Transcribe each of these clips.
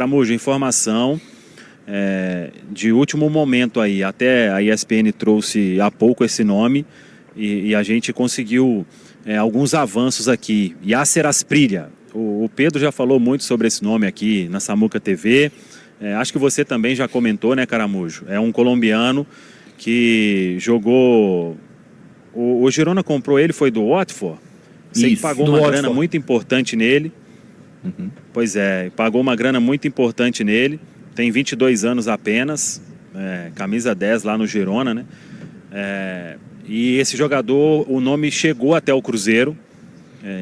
Caramujo, informação de último momento aí. Até a ESPN trouxe há pouco esse nome e a gente conseguiu alguns avanços aqui. Yasser Asprilla. O Pedro já falou muito sobre esse nome aqui na Samuca TV. Acho que você também já comentou, né, Caramujo? É um colombiano que jogou... O Girona comprou ele, foi do Watford? Sei que pagou uma grana muito importante nele. Uhum. Pois é, pagou uma grana muito importante nele. Tem 22 anos apenas, camisa 10 lá no Girona, né? E esse jogador, o nome chegou até o Cruzeiro,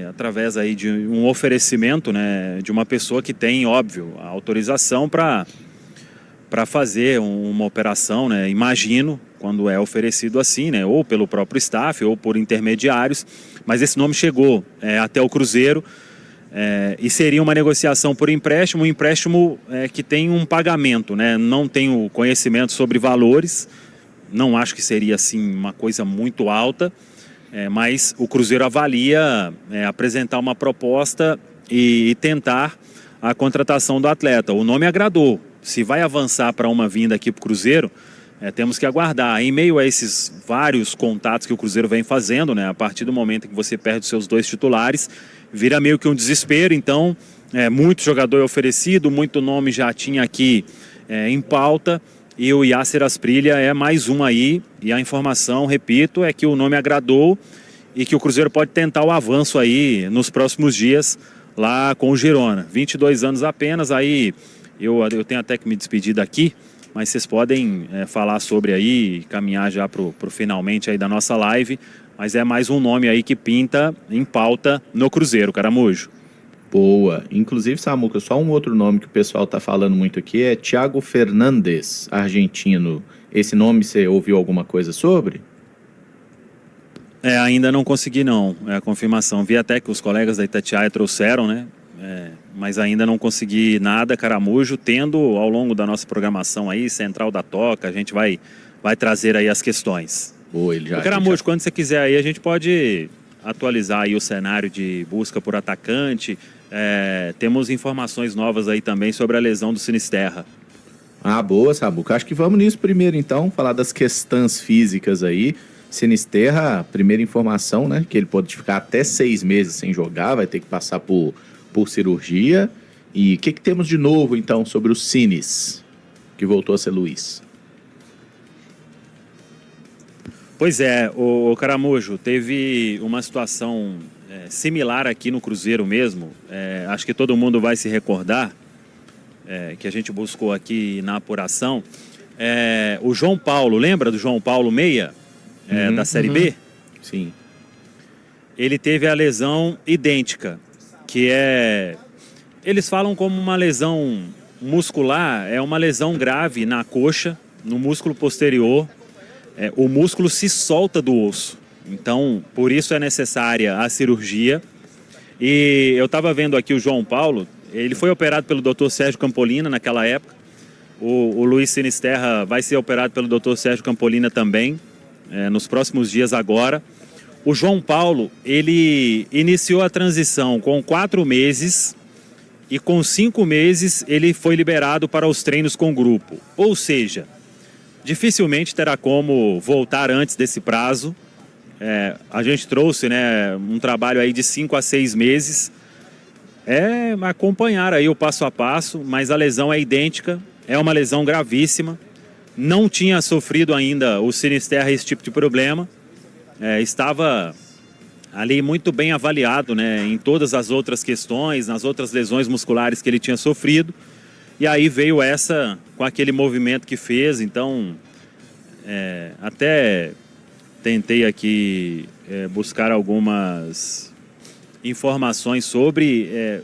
através aí de um oferecimento, né, de uma pessoa que tem, óbvio, a autorização para fazer uma operação, né? Imagino, quando é oferecido assim, né? Ou pelo próprio staff, ou por intermediários. Mas esse nome chegou até o Cruzeiro. E seria uma negociação por empréstimo, um empréstimo que tem um pagamento, né? Não tenho conhecimento sobre valores, não acho que seria assim uma coisa muito alta, mas o Cruzeiro avalia apresentar uma proposta e tentar a contratação do atleta. O nome agradou, se vai avançar para uma vinda aqui para o Cruzeiro, temos que aguardar. Em meio a esses vários contatos que o Cruzeiro vem fazendo, né? A partir do momento em que você perde os seus 2 titulares, vira meio que um desespero. Então, muito jogador oferecido, muito nome já tinha aqui em pauta, e o Yasser Asprilla é mais um aí, e a informação, repito, é que o nome agradou e que o Cruzeiro pode tentar o avanço aí nos próximos dias lá com o Girona. 22 anos apenas, aí eu tenho até que me despedir daqui, mas vocês podem falar sobre aí, caminhar já pro finalmente aí da nossa live. Mas é mais um nome aí que pinta em pauta no Cruzeiro, Caramujo. Boa. Inclusive, Samuca, só um outro nome que o pessoal tá falando muito aqui é Thiago Fernandes, argentino. Esse nome você ouviu alguma coisa sobre? Ainda não consegui não, a confirmação. Vi até que os colegas da Itatiaia trouxeram, né? Mas ainda não consegui nada, Caramujo, tendo ao longo da nossa programação aí, Central da Toca, a gente vai trazer aí as questões. Boa, ele já... Caramujo, quando você quiser aí, a gente pode atualizar aí o cenário de busca por atacante. Temos informações novas aí também sobre a lesão do Sinisterra. Ah, boa, Samuca. Acho que vamos nisso primeiro, então, falar das questões físicas aí. Sinisterra, primeira informação, né, que ele pode ficar até 6 meses sem jogar, vai ter que passar por cirurgia. E o que temos de novo, então, sobre o Sinis, que voltou a ser Luiz? Pois é, o Caramujo, teve uma situação similar aqui no Cruzeiro mesmo. Acho que todo mundo vai se recordar, que a gente buscou aqui na apuração. O João Paulo, lembra do João Paulo Meia, da Série B? Sim. Ele teve a lesão idêntica, que eles falam como uma lesão muscular, é uma lesão grave na coxa, no músculo posterior. O músculo se solta do osso, então por isso é necessária a cirurgia. E eu estava vendo aqui o João Paulo, ele foi operado pelo Dr. Sérgio Campolina naquela época. O Luiz Sinisterra vai ser operado pelo Dr. Sérgio Campolina também, nos próximos dias agora. O João Paulo, ele iniciou a transição com 4 meses e com 5 meses ele foi liberado para os treinos com grupo. Ou seja, dificilmente terá como voltar antes desse prazo. A gente trouxe, né, um trabalho aí de 5 a 6 meses. Acompanhar aí o passo a passo, mas a lesão é idêntica, é uma lesão gravíssima. Não tinha sofrido ainda o Sinisterra esse tipo de problema. Estava ali muito bem avaliado, né, em todas as outras questões, nas outras lesões musculares que ele tinha sofrido. E aí veio essa com aquele movimento que fez. Então, até tentei aqui buscar algumas informações sobre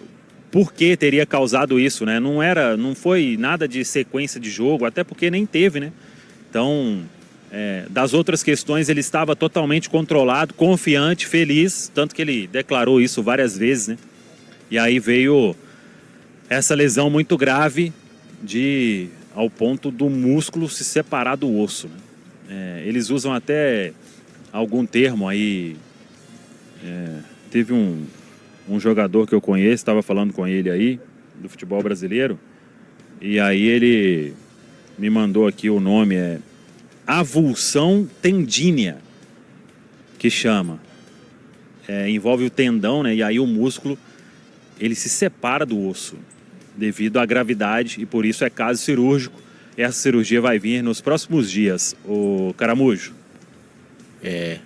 por que teria causado isso, né? Não foi nada de sequência de jogo, até porque nem teve, né? Então, das outras questões ele estava totalmente controlado, confiante, feliz, tanto que ele declarou isso várias vezes, né? E aí veio essa lesão muito grave ao ponto do músculo se separar do osso, né? Eles usam até algum termo aí. Teve um jogador que eu conheço, estava falando com ele aí, do futebol brasileiro, E aí ele me mandou aqui o nome, avulsão tendínea, que chama. Envolve o tendão, né? E aí o músculo, ele se separa do osso, devido à gravidade, e por isso é caso cirúrgico. Essa cirurgia vai vir nos próximos dias, o Caramujo.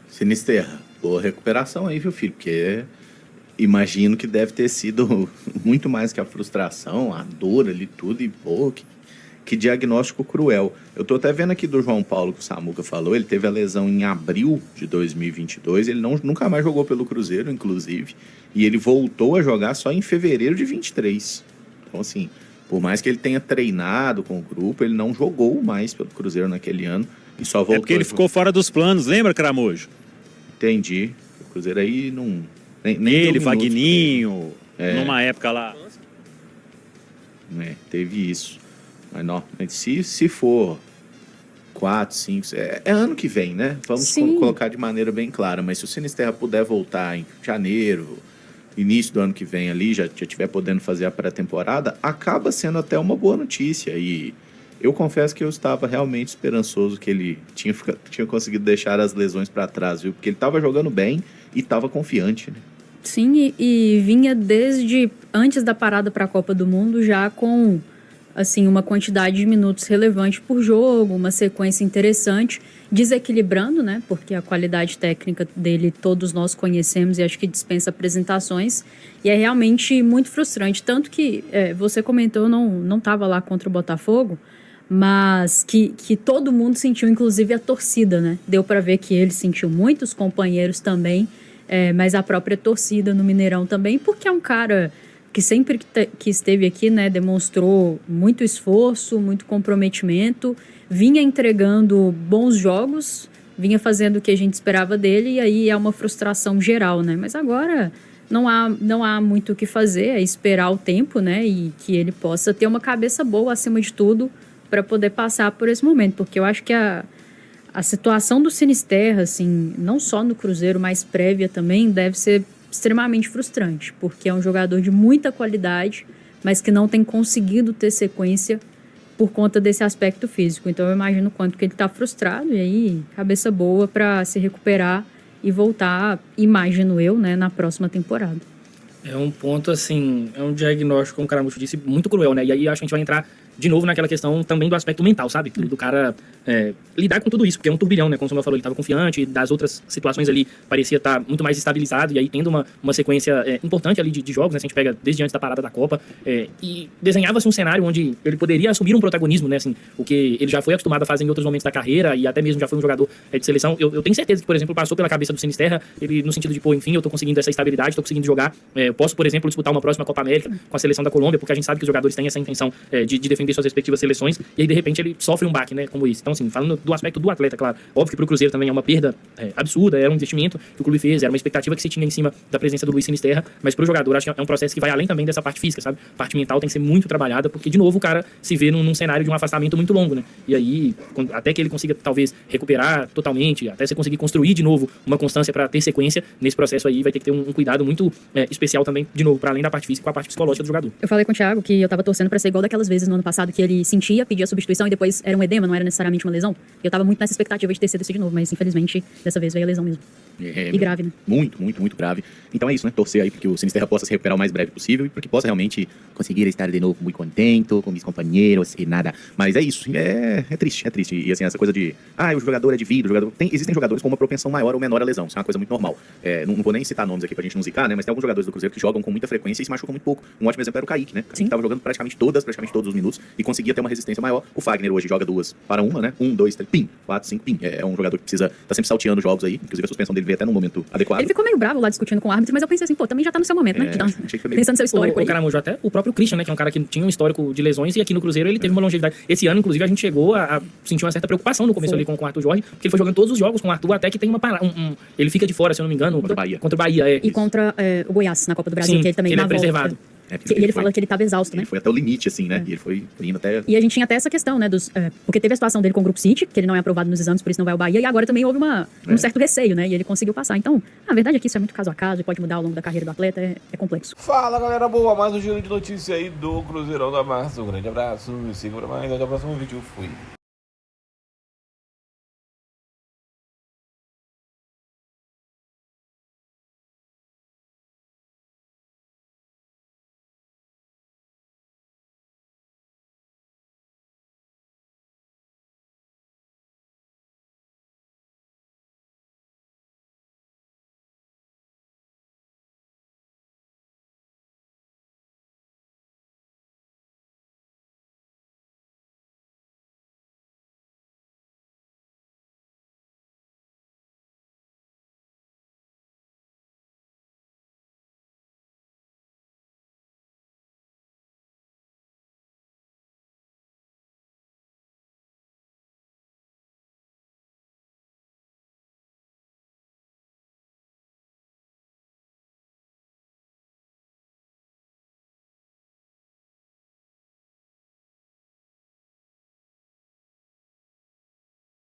Sinisterra, boa recuperação aí, viu, filho? Porque imagino que deve ter sido muito mais que a frustração, a dor ali, tudo, e pô, que diagnóstico cruel. Eu tô até vendo aqui do João Paulo, que o Samuca falou, ele teve a lesão em abril de 2022, ele nunca mais jogou pelo Cruzeiro, inclusive, e ele voltou a jogar só em fevereiro de 23. Então, assim, por mais que ele tenha treinado com o grupo, ele não jogou mais pelo Cruzeiro naquele ano e só voltou. Porque ele ficou fora dos planos, lembra, Caramujo? Entendi. O Cruzeiro aí não... Nem ele, Vagninho, numa época lá. Teve isso. Mas não, se for 4, 5... É ano que vem, né? Vamos colocar de maneira bem clara. Mas se o Sinisterra puder voltar em janeiro, início do ano que vem ali, já estiver podendo fazer a pré-temporada, acaba sendo até uma boa notícia. E eu confesso que eu estava realmente esperançoso que ele tinha conseguido deixar as lesões para trás, viu? Porque ele estava jogando bem e estava confiante, né? Sim, e vinha desde antes da parada para a Copa do Mundo já com assim, uma quantidade de minutos relevante por jogo, uma sequência interessante, desequilibrando, né? Porque a qualidade técnica dele todos nós conhecemos e acho que dispensa apresentações. E é realmente muito frustrante. Tanto que você comentou, eu não estava lá contra o Botafogo, mas que todo mundo sentiu, inclusive a torcida, né? Deu para ver que ele sentiu muito, os companheiros também, mas a própria torcida no Mineirão também, porque é um cara que sempre que esteve aqui, né, demonstrou muito esforço, muito comprometimento, vinha entregando bons jogos, vinha fazendo o que a gente esperava dele, e aí é uma frustração geral, né? Mas agora não há muito o que fazer, é esperar o tempo, né, e que ele possa ter uma cabeça boa acima de tudo para poder passar por esse momento, porque eu acho que a situação do Sinisterra, assim, não só no Cruzeiro, mas prévia também, deve ser extremamente frustrante, porque é um jogador de muita qualidade, mas que não tem conseguido ter sequência por conta desse aspecto físico. Então eu imagino o quanto que ele está frustrado, e aí cabeça boa para se recuperar e voltar, imagino eu, né, na próxima temporada. É um ponto, assim, é um diagnóstico, como o Caramujo disse, muito cruel, né? E aí acho que a gente vai entrar de novo naquela questão também do aspecto mental, sabe? Do cara lidar com tudo isso, porque é um turbilhão, né? Como o Samuel falou, ele estava confiante, das outras situações ali parecia estar muito mais estabilizado, e aí tendo uma sequência importante ali de jogos, né? Se a gente pega desde antes da parada da Copa, e desenhava-se um cenário onde ele poderia assumir um protagonismo, né? Assim, o que ele já foi acostumado a fazer em outros momentos da carreira, e até mesmo já foi um jogador de seleção. Eu tenho certeza que, por exemplo, passou pela cabeça do Sinisterra, ele no sentido de, pô, enfim, eu tô conseguindo essa estabilidade, tô conseguindo jogar, eu posso, por exemplo, disputar uma próxima Copa América com a seleção da Colômbia, porque a gente sabe que os jogadores têm essa intenção de defender suas respectivas seleções, e aí de repente ele sofre um baque, né, como isso. Então, assim, falando do aspecto do atleta, claro, óbvio que pro Cruzeiro também é uma perda absurda, era um investimento que o clube fez, era uma expectativa que se tinha em cima da presença do Luiz Sinisterra, mas pro jogador acho que é um processo que vai além também dessa parte física, sabe? A parte mental tem que ser muito trabalhada, porque de novo o cara se vê num cenário de um afastamento muito longo, né? E aí, até que ele consiga talvez recuperar totalmente, até você conseguir construir de novo uma constância para ter sequência nesse processo aí, vai ter que ter um cuidado muito especial também, de novo, para além da parte física, com a parte psicológica do jogador. Eu falei com o Thiago que eu tava torcendo pra ser igual daquelas vezes no ano passado que ele sentia, pedia substituição e depois era um edema, não era necessariamente uma lesão. Eu tava muito nessa expectativa de ter sido isso de novo, mas infelizmente dessa vez veio a lesão mesmo. E grave, né? Muito, muito, muito grave. Então é isso, né? Torcer aí para que o Sinisterra possa se recuperar o mais breve possível e para que possa realmente conseguir estar de novo muito contento com meus companheiros e nada. Mas é isso, é triste, é triste. E assim, essa coisa de, o jogador é de vida, existem jogadores com uma propensão maior ou menor à lesão, isso é uma coisa muito normal. Não vou nem citar nomes aqui pra gente não zicar, né? Mas tem alguns jogadores do Cruzeiro que jogam com muita frequência e se machucam muito pouco. Um ótimo exemplo era o Kaique, né? Kaique tava jogando praticamente todos os minutos e conseguia ter uma resistência maior. O Fagner hoje joga 2 para 1, né? 1, 2, 3, pim, 4, 5, pim. É um jogador que precisa, tá sempre salteando jogos aí, inclusive a suspensão dele veio até num momento adequado. Ele ficou meio bravo lá discutindo com o árbitro, mas eu pensei assim, pô, também já tá no seu momento, né? Pensando no seu histórico. O Caramujo, até o próprio Christian, né? Que é um cara que tinha um histórico de lesões e aqui no Cruzeiro ele teve uma longevidade. Esse ano, inclusive, a gente chegou a sentir uma certa preocupação no começo ali com o Arthur Jorge, porque ele foi jogando todos os jogos com o Arthur, até que tem uma parada. Ele fica de fora, se eu não me engano. Contra o Bahia. Contra o Bahia, E contra o Goiás, na Copa do Brasil, sim, que ele também ele é preservado. E ele fala que ele estava exausto, né? Ele foi até o limite, assim, né? E ele foi indo até... E a gente tinha até essa questão, né? Porque teve a situação dele com o Grupo City, que ele não é aprovado nos exames, por isso não vai ao Bahia, e agora também houve um certo receio, né? E ele conseguiu passar. Então, a verdade é que isso é muito caso a caso e pode mudar ao longo da carreira do atleta, é complexo. Fala, galera boa, mais um giro de notícia aí do Cruzeirão da Massa. Um grande abraço, me siga pra mais, até o próximo vídeo, fui.